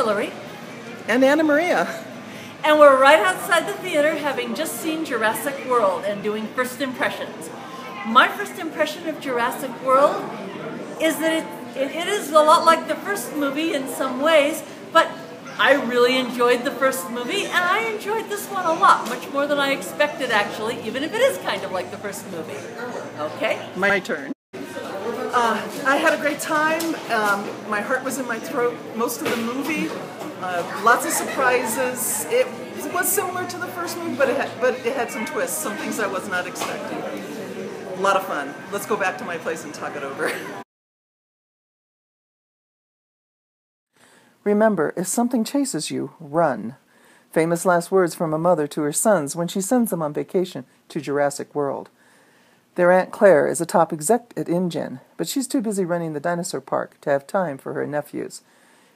Hilari. And Anna Maria. And we're right outside the theater having just seen Jurassic World and doing first impressions. My first impression of Jurassic World is that it is a lot like the first movie in some ways, but I really enjoyed the first movie and I enjoyed this one a lot, much more than I expected actually, even if it is kind of like the first movie. Okay? My turn. I had a great time. My heart was in my throat most of the movie. Lots of surprises. It was similar to the first movie, but it had some twists, some things I was not expecting. A lot of fun. Let's go back to my place and talk it over. Remember, if something chases you, run. Famous last words from a mother to her sons when she sends them on vacation to Jurassic World. Their Aunt Claire is a top exec at InGen, but she's too busy running the dinosaur park to have time for her nephews.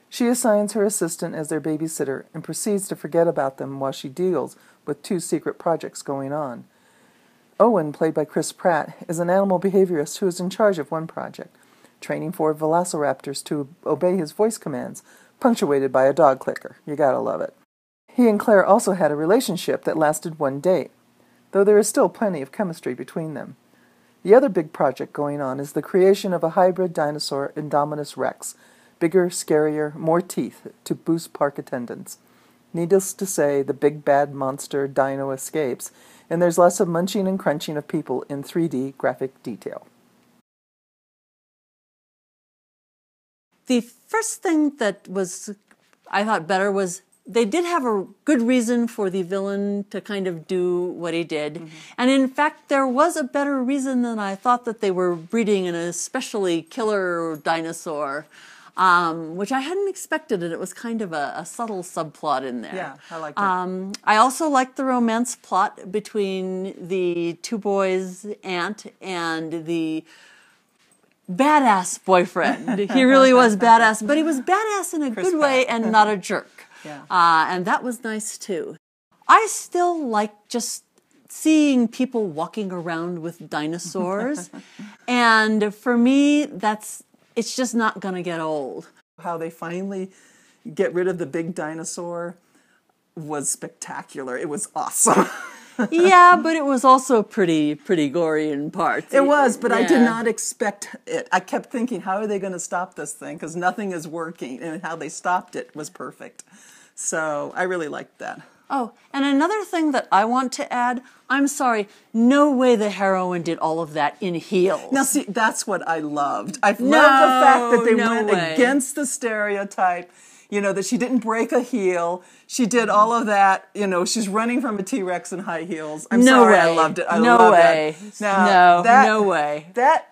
She assigns her assistant as their babysitter and proceeds to forget about them while she deals with 2 secret projects going on. Owen, played by Chris Pratt, is an animal behaviorist who is in charge of one project, training 4 velociraptors to obey his voice commands, punctuated by a dog clicker. You gotta love it. He and Claire also had a relationship that lasted 1 date, though there is still plenty of chemistry between them. The other big project going on is the creation of a hybrid dinosaur, Indominus Rex, bigger, scarier, more teeth, to boost park attendance. Needless to say, the big bad monster dino escapes, and there's less of munching and crunching of people in 3D graphic detail. The first thing that I thought better was they did have a good reason for the villain to kind of do what he did. Mm-hmm. And in fact, there was a better reason than I thought, that they were breeding an especially killer dinosaur, which I hadn't expected, and it was kind of a subtle subplot in there. Yeah, I liked it. I also liked the romance plot between the 2 boys' aunt and the badass boyfriend. He really was badass, but he was badass in a Chris good way Pratt. and not a jerk. Yeah. And that was nice too. I still like just seeing people walking around with dinosaurs. And for me, it's just not going to get old. How they finally get rid of the big dinosaur was spectacular. It was awesome. Yeah, but it was also pretty gory in parts. It was, but yeah. I did not expect it. I kept thinking, how are they going to stop this thing? Because nothing is working, and how they stopped it was perfect. So I really liked that. Oh, and another thing that I want to add, I'm sorry, no way the heroine did all of that in heels. Now see, that's what I loved. I loved the fact that they went way. against the stereotype, that she didn't break a heel. She did all of that, she's running from a T-Rex in high heels. I'm no sorry, way. I loved it. I no loved way. That. Now, no way. That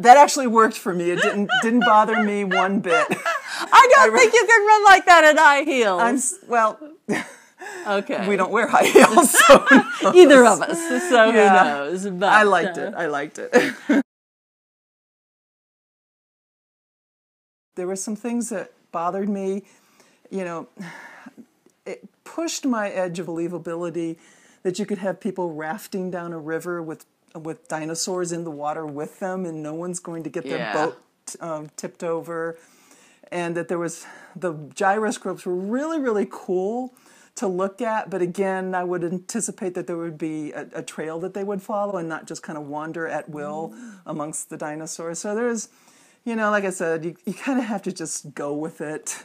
actually worked for me. It didn't bother me one bit. I don't think you can run like that in high heels. Okay. We don't wear high heels, so either of us. So yeah. Who knows? But, I liked it. I liked it. There were some things that bothered me. It pushed my edge of believability that you could have people rafting down a river with dinosaurs in the water with them, and no one's going to get their boat tipped over. And that the gyroscopes were really, really cool to look at, but again, I would anticipate that there would be a trail that they would follow and not just kind of wander at will amongst the dinosaurs. So there's, like I said, you kind of have to just go with it.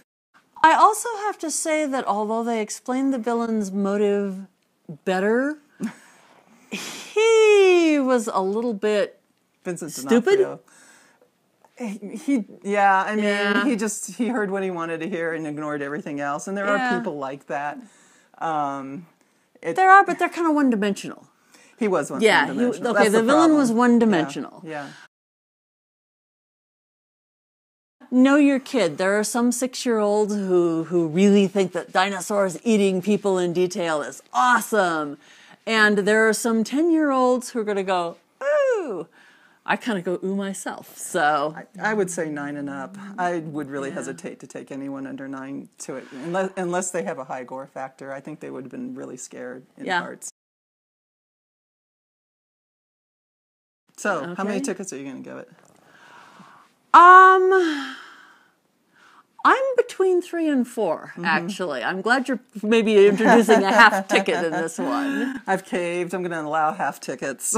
I also have to say that although they explained the villain's motive better, he was a little bit stupid. D'Onofrio. He heard what he wanted to hear and ignored everything else. And there are people like that. There are, but they're kind of one-dimensional. He was one-dimensional. Okay, the villain was one-dimensional. Yeah. Know your kid. There are some 6-year-olds who really think that dinosaurs eating people in detail is awesome. And there are some 10-year-olds who are going to go, ooh. I kind of go, ooh, myself. So I would say 9 and up. I would really hesitate to take anyone under 9 to it, unless they have a high gore factor. I think they would have been really scared in parts. So, how many tickets are you going to give it? I'm between 3 and 4, actually. I'm glad you're maybe introducing a half ticket in this one. I've caved. I'm going to allow half tickets.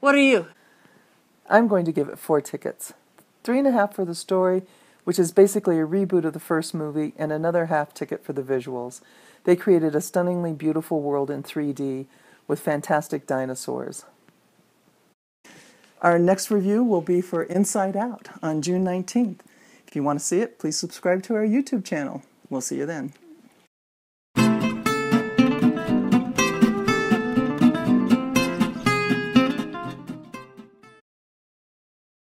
What are you? I'm going to give it 4 tickets. 3.5 for the story, which is basically a reboot of the first movie, and another half ticket for the visuals. They created a stunningly beautiful world in 3D with fantastic dinosaurs. Our next review will be for Inside Out on June 19th. If you want to see it, please subscribe to our YouTube channel. We'll see you then.